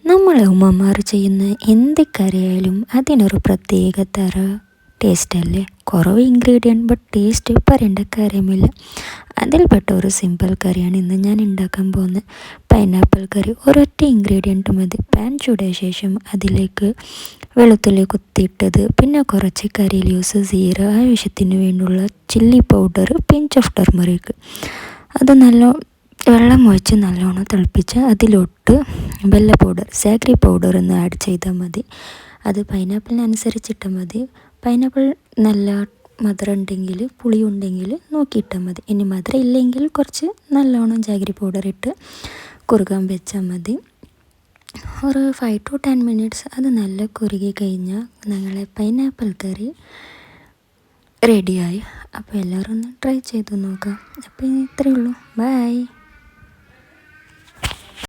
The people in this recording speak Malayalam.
നമ്മളെ ഉമ്മമാർ ചെയ്യുന്ന എന്ത് കറിയായാലും അതിനൊരു പ്രത്യേക തരം ടേസ്റ്റല്ലേ. കുറവ് ഇൻഗ്രീഡിയൻറ്റ് ബട്ട് ടേസ്റ്റ് പറയേണ്ട കാര്യമില്ല. അതിൽപ്പെട്ട ഒരു സിമ്പിൾ കറിയാണ് ഇന്ന് ഞാൻ ഉണ്ടാക്കാൻ പോകുന്നത്. പൈനാപ്പിൾ കറി. ഒരൊറ്റ ഇൻഗ്രീഡിയൻറ്റ് മതി. പാൻ ചൂടായ ശേഷം അതിലേക്ക് വെളുത്തുള്ളി കുത്തിയിട്ടത്, പിന്നെ കുറച്ച് കറി ലീവ്സ്, ജീര, ആവശ്യത്തിന് വേണ്ടിയുള്ള chilli powder, pinch of turmeric. അത് വെള്ളം ഒഴിച്ച് നല്ലോണം തിളപ്പിച്ച് അതിലോട്ട് ബെല്ല പൗഡർ, സാഗ്രി പൗഡർ ഒന്ന് ആഡ് ചെയ്താൽ മതി. അത് പൈനാപ്പിളിനനുസരിച്ചിട്ടാൽ മതി. പൈനാപ്പിൾ നല്ല മധുരം ഉണ്ടെങ്കിൽ, പുളി ഉണ്ടെങ്കിൽ നോക്കിയിട്ടാൽ മതി. ഇനി മധുരം ഇല്ലെങ്കിൽ കുറച്ച് നല്ലോണം ജാഗ്രി പൗഡർ ഇട്ട് കുറുകാൻ വെച്ചാൽ മതി. ഒരു 5 to 10 minutes അത് നല്ല കുറുകി കഴിഞ്ഞാൽ ഞങ്ങളെ പൈനാപ്പിൾ കറി റെഡിയായി. അപ്പോൾ എല്ലാവരും ഒന്ന് ട്രൈ ചെയ്ത് നോക്കാം. അപ്പോൾ ഇത്രയേ ഉള്ളൂ. ബൈ.